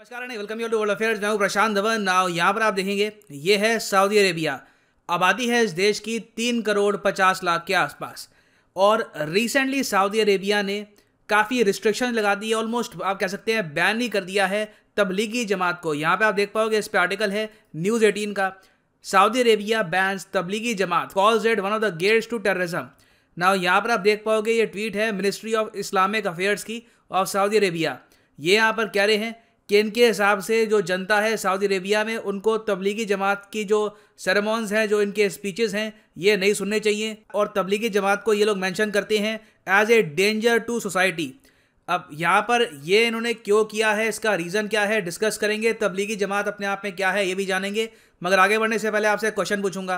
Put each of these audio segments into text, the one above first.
नमस्कार and welcome you to world affairs. मैं हूं प्रशांत धवन। नाउ यहाँ पर आप देखेंगे ये है सऊदी अरेबिया। आबादी है इस देश की 3,50,00,000 के आसपास। और रिसेंटली सऊदी अरेबिया ने काफ़ी रिस्ट्रिक्शन लगा दी है, ऑलमोस्ट आप कह सकते हैं बैन ही कर दिया है तबलीगी जमात को। यहाँ पे आप देख पाओगे इस पे आर्टिकल है न्यूज़ 18 का। Saudi Arabia bans Tablighi Jamaat, calls it one of the gates to terrorism. Now यहाँ पर आप देख पाओगे ये ट्वीट है मिनिस्ट्री ऑफ इस्लामिक अफेयर्स की ऑफ सऊदी अरेबिया। ये यहाँ पर कह रहे हैं कि इनके हिसाब से जो जनता है सऊदी अरेबिया में, उनको तबलीगी जमात की जो सेरेमॉन्स हैं, जो इनके स्पीचेस हैं, ये नहीं सुनने चाहिए। और तबलीगी जमात को ये लोग मेंशन करते हैं as a danger to society. अब यहाँ पर ये इन्होंने क्यों किया है, इसका रीज़न क्या है, डिस्कस करेंगे। तबलीगी जमात अपने आप में क्या है ये भी जानेंगे। मगर आगे बढ़ने से पहले आपसे क्वेश्चन पूछूंगा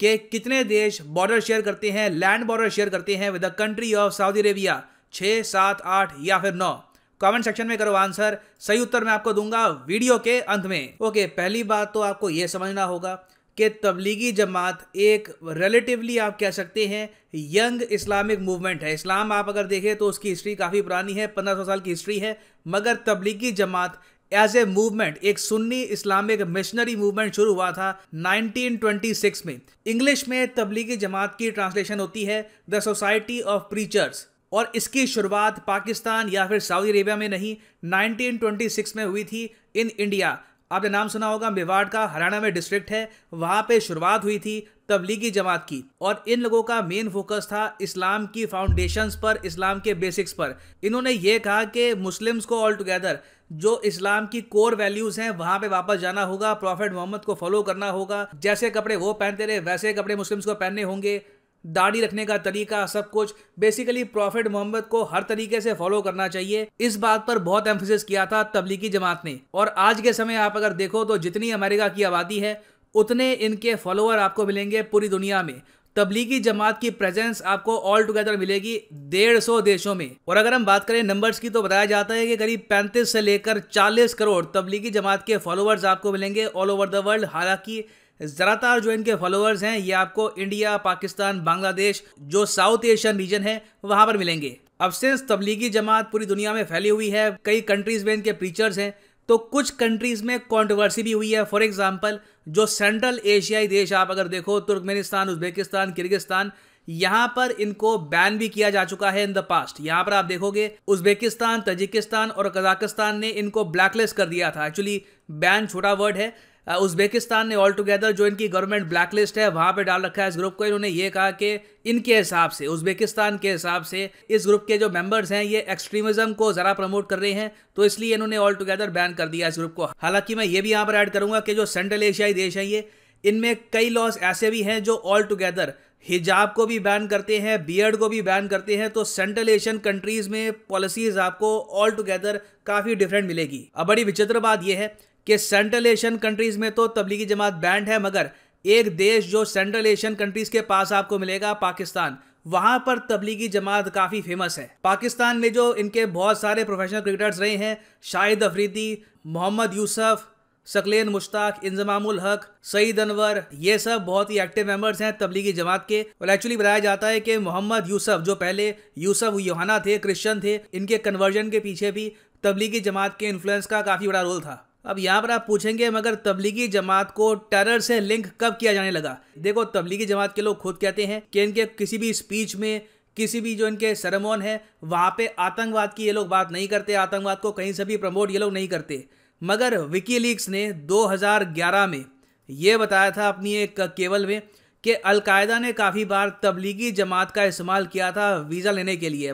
कि कितने देश बॉर्डर शेयर करते हैं, लैंड बॉर्डर शेयर करते हैं with the country of Saudi Arabia? 6, 7, 8 या फिर 9? कमेंट सेक्शन में करो आंसर। सही उत्तर मैं आपको दूंगा वीडियो के अंत में। ओके, पहली बात तो आपको यह समझना होगा कि तबलीगी जमात एक रिलेटिवली आप कह सकते हैं यंग इस्लामिक मूवमेंट है। इस्लाम आप अगर देखें तो उसकी हिस्ट्री काफ़ी पुरानी है, 1500 साल की हिस्ट्री है। मगर Tablighi Jamaat as a movement, एक सुन्नी इस्लामिक मिशनरी मूवमेंट शुरू हुआ था 1926 में। इंग्लिश में तबलीगी जमात की ट्रांसलेशन होती है द सोसाइटी ऑफ प्रीचर्स। और इसकी शुरुआत पाकिस्तान या फिर सऊदी अरेबिया में नहीं, 1926 में हुई थी इन इंडिया। आपने नाम सुना होगा, मेवाड़ का हरियाणा में डिस्ट्रिक्ट है, वहाँ पे शुरुआत हुई थी तबलीगी जमात की। और इन लोगों का मेन फोकस था इस्लाम की फाउंडेशंस पर, इस्लाम के बेसिक्स पर। इन्होंने ये कहा कि मुस्लिम्स को ऑल टुगेदर जो इस्लाम की कोर वैल्यूज़ हैं वहाँ पे वापस जाना होगा, प्रॉफिट मोहम्मद को फॉलो करना होगा। जैसे कपड़े वो पहनते रहे वैसे कपड़े मुस्लिम्स को पहनने होंगे, दाढ़ी रखने का तरीका, सब कुछ बेसिकली प्रॉफिट मोहम्मद को हर तरीके से फॉलो करना चाहिए। इस बात पर बहुत एम्फेसिस किया था तबलीगी जमात ने। और आज के समय आप अगर देखो तो जितनी अमेरिका की आबादी है उतने इनके फॉलोअर आपको मिलेंगे पूरी दुनिया में। तबलीगी जमात की प्रेजेंस आपको ऑल टुगेदर मिलेगी 150 देशों में। और अगर हम बात करें नंबर्स की तो बताया जाता है कि करीब 35 से लेकर 40 करोड़ तबलीगी जमात के फॉलोअर्स आपको मिलेंगे ऑल ओवर द वर्ल्ड। हालांकि ज़्यादातर जो इनके फॉलोअर्स हैं ये आपको इंडिया, पाकिस्तान, बांग्लादेश, जो साउथ एशियन रीजन है वहाँ पर मिलेंगे। अब सिंस तबलीगी जमात पूरी दुनिया में फैली हुई है, कई कंट्रीज़ में इनके प्रीचर्स हैं, तो कुछ कंट्रीज़ में कंट्रोवर्सी भी हुई है। फॉर एग्जांपल जो सेंट्रल एशियाई देश आप अगर देखो, तुर्कमेनिस्तान, उज्बेकिस्तान, किर्गिस्तान, यहाँ पर इनको बैन भी किया जा चुका है इन द पास्ट। यहाँ पर आप देखोगे उज्बेकिस्तान, तजिकिस्तान और कजाकिस्तान ने इनको ब्लैकलिस्ट कर दिया था। एक्चुअली बैन छोटा वर्ड है। उज्बेकिस्तान ने ऑल टुगेदर जो इनकी गवर्नमेंट ब्लैक लिस्ट है वहाँ पे डाल रखा है इस ग्रुप को। इन्होंने ये कहा कि इनके हिसाब से, उज्बेकिस्तान के हिसाब से, इस ग्रुप के जो मेंबर्स हैं ये एक्सट्रीमिज्म को ज़रा प्रमोट कर रहे हैं, तो इसलिए इन्होंने ऑल टुगेदर बैन कर दिया इस ग्रुप को। हालांकि मैं ये भी यहाँ पर ऐड करूँगा कि जो सेंट्रल एशियाई देश हैं ये, इनमें कई लॉज ऐसे भी हैं जो ऑल टुगेदर हिजाब को भी बैन करते हैं, बियर्ड को भी बैन करते हैं। तो सेंट्रल एशियन कंट्रीज़ में पॉलिसीज़ आपको ऑल टुगेदर काफ़ी डिफरेंट मिलेगी। अब बड़ी विचित्र बात यह है कि सेंट्रल एशियन कंट्रीज़ में तो तबलीगी जमात बैंड है, मगर एक देश जो सेंट्रल एशियन कंट्रीज़ के पास आपको मिलेगा, पाकिस्तान, वहाँ पर तबलीगी जमात काफ़ी फेमस है। पाकिस्तान में जो इनके बहुत सारे प्रोफेशनल क्रिकेटर्स रहे हैं, शाहिद अफरीदी, मोहम्मद यूसुफ, सकलेन मुश्ताक, इंजमामुल हक, सईद अनवर, ये सब बहुत ही एक्टिव मेंबर्स हैं तबलीगी जमात के। और एक्चुअली बताया जाता है कि मोहम्मद यूसुफ, जो पहले यूसुफ योहाना थे, क्रिश्चियन थे, इनके कन्वर्जन के पीछे भी तबलीगी जमात के इन्फ्लुएंस का काफ़ी बड़ा रोल था। अब यहाँ पर आप पूछेंगे मगर तबलीगी जमात को टेरर से लिंक कब किया जाने लगा? देखो, तबलीगी जमात के लोग खुद कहते हैं कि इनके किसी भी स्पीच में, किसी भी जो इनके सेरेमोन है वहाँ पे आतंकवाद की ये लोग बात नहीं करते, आतंकवाद को कहीं से भी प्रमोट ये लोग नहीं करते। मगर विकीलीक्स ने 2011 में ये बताया था अपनी एक केबल में कि अलकायदा ने काफ़ी बार तबलीगी जमात का इस्तेमाल किया था वीज़ा लेने के लिए।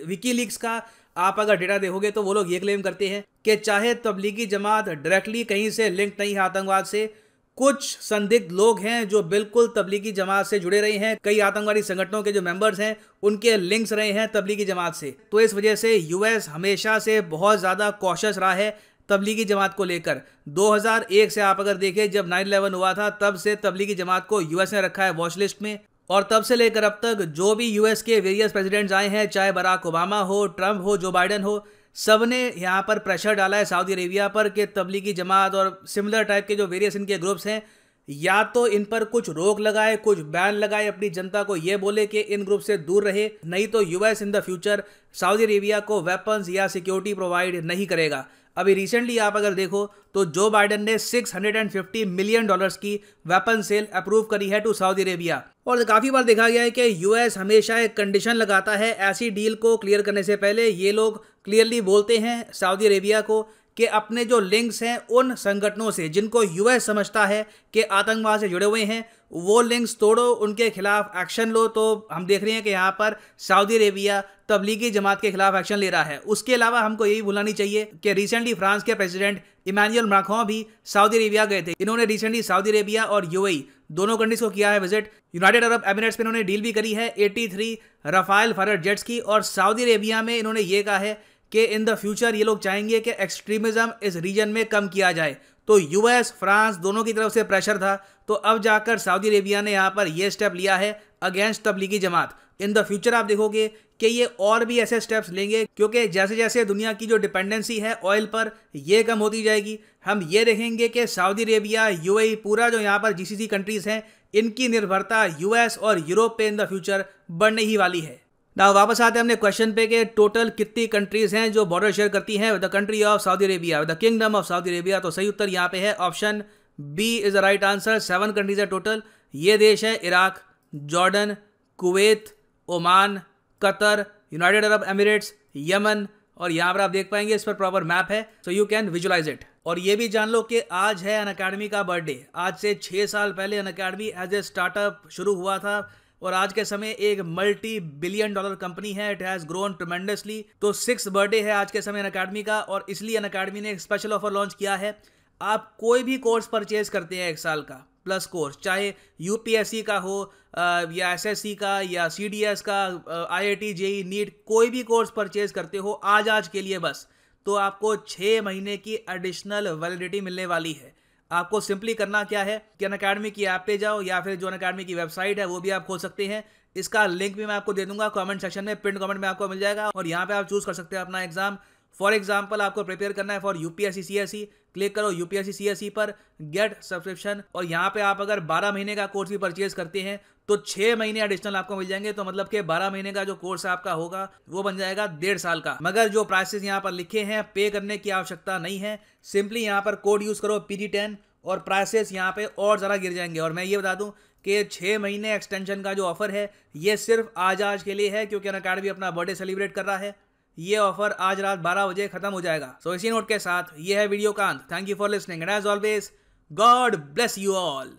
विकीलीक्स का आप अगर डेटा देखोगे तो वो लोग ये क्लेम करते हैं कि चाहे तबलीगी जमात डायरेक्टली कहीं से लिंक नहीं है आतंकवाद से, कुछ संदिग्ध लोग हैं जो बिल्कुल तबलीगी जमात से जुड़े रहे हैं। कई आतंकवादी संगठनों के जो मेंबर्स हैं उनके लिंक्स रहे हैं तबलीगी जमात से। तो इस वजह से यूएस हमेशा से बहुत ज़्यादा कॉशियस रहा है तबलीगी जमात को लेकर। 2001 से आप अगर देखें, जब 9/11 हुआ था, तब से तबलीगी जमात को यूएस ने रखा है वॉच लिस्ट में। और तब से लेकर अब तक जो भी यूएस के वेरियस प्रेसिडेंट्स आए हैं, चाहे बराक ओबामा हो, ट्रंप हो, जो बाइडन हो, सब ने यहाँ पर प्रेशर डाला है सऊदी अरेबिया पर कि तबलीगी जमात और सिमिलर टाइप के जो वेरियस इनके ग्रुप्स हैं, या तो इन पर कुछ रोक लगाए, कुछ बैन लगाए, अपनी जनता को ये बोले कि इन ग्रुप से दूर रहे, नहीं तो US in the future Saudi Arabia को वेपन्स या सिक्योरिटी प्रोवाइड नहीं करेगा। अभी रिसेंटली आप अगर देखो तो जो बाइडन ने $650 मिलियन की वेपन सेल अप्रूव करी है टू सऊदी अरेबिया। और काफी बार देखा गया है कि यूएस हमेशा एक कंडीशन लगाता है ऐसी डील को क्लियर करने से पहले। ये लोग क्लियरली बोलते हैं सऊदी अरेबिया को कि अपने जो लिंक्स हैं उन संगठनों से जिनको यूएस समझता है कि आतंकवाद से जुड़े हुए हैं, वो लिंक्स तोड़ो, उनके खिलाफ एक्शन लो। तो हम देख रहे हैं कि यहाँ पर सऊदी अरेबिया तबलीगी जमात के खिलाफ एक्शन ले रहा है। उसके अलावा हमको यही भूलना नहीं चाहिए कि रिसेंटली फ्रांस के प्रेसिडेंट इमानुएल मैक्रों भी सऊदी अरेबिया गए थे। इन्होंने रिसेंटली सऊदी अरेबिया और यूएई दोनों कंट्रीज को किया है विजिट। यूनाइटेड अरब एमिरेट्स में इन्होंने डील भी करी है 83 राफेल फाइटर जेट्स की। और सऊदी अरेबिया में इन्होंने ये कहा है कि इन द फ्यूचर ये लोग चाहेंगे कि एक्सट्रीमिज्म इस रीजन में कम किया जाए। तो यूएस फ्रांस दोनों की तरफ से प्रेशर था, तो अब जाकर सऊदी अरेबिया ने यहाँ पर ये स्टेप लिया है against Tablighi Jamaat. In the future आप देखोगे कि ये और भी ऐसे स्टेप्स लेंगे, क्योंकि जैसे जैसे दुनिया की जो डिपेंडेंसी है ऑयल पर ये कम होती जाएगी। हम ये देखेंगे कि सऊदी अरेबिया, यूएई, पूरा जो यहाँ पर जीसीसी कंट्रीज हैं, इनकी निर्भरता यूएस और यूरोप पे इन द फ्यूचर बढ़ने ही वाली है। ना वापस आते हैं हमने क्वेश्चन पे कि टोटल कितनी कंट्रीज हैं जो बॉर्डर शेयर करती हैं with the country of Saudi Arabia, with the kingdom of Saudi Arabia. तो सही उत्तर यहाँ पे है option B is the right answer. 7 countries है टोटल। ये देश है Iraq, Jordan, Kuwait, Oman, Qatar, United Arab Emirates, Yemen. और यहाँ पर आप देख पाएंगे इस पर प्रॉपर मैप है, so you can visualise it. और ये भी जान लो कि आज है अनअकैडमी का बर्थडे। आज से 6 साल पहले अनअकैडमी एज ए स्टार्टअप शुरू हुआ था और आज के समय एक $multi-billion कंपनी है। It has grown tremendously. तो 6th बर्थडे है आज के समय अनअकैडमी का, और इसलिए अनअकैडमी ने एक स्पेशल ऑफर लॉन्च किया है। आप कोई भी कोर्स परचेज करते हैं 1 साल का प्लस कोर्स, चाहे यूपीएससी का हो या एसएससी का या सीडीएस का, आईआईटी, जेई, नीट, कोई भी कोर्स परचेज करते हो आज के लिए बस, तो आपको 6 महीने की एडिशनल वैलिडिटी मिलने वाली है। आपको सिंपली करना क्या है कि अनअकैडमी की ऐप पे जाओ या फिर जो अनअकैडमी की वेबसाइट है वो भी आप खोल सकते हैं। इसका लिंक भी मैं आपको दे दूंगा कमेंट सेक्शन में, पिन कमेंट में आपको मिल जाएगा। और यहाँ पे आप चूज कर सकते हैं अपना एग्जाम। फॉर एग्जाम्पल आपको प्रिपेयर करना है फॉर यूपीएससी सीएसई, क्लिक करो यूपीएससी सीएसई पर गेट सब्सक्रिप्शन। और यहाँ पे आप अगर 12 महीने का कोर्स भी परचेज करते हैं तो 6 महीने एडिशनल आपको मिल जाएंगे। तो मतलब कि 12 महीने का जो कोर्स आपका होगा वो बन जाएगा 1.5 साल का। मगर जो प्राइसेस यहाँ पर लिखे हैं पे करने की आवश्यकता नहीं है। सिंपली यहाँ पर कोड यूज करो PD10 और प्राइसेस यहाँ पे और ज़रा गिर जाएंगे। और मैं ये बता दूं कि 6 महीने एक्सटेंशन का जो ऑफर है ये सिर्फ आज के लिए है, क्योंकि अनअकैडमी अपना बर्थडे सेलिब्रेट कर रहा है। ये ऑफर आज रात 12 बजे खत्म हो जाएगा। सो इसी नोट के साथ ये है वीडियो का अंत। Thank you for listening and as always God bless you all.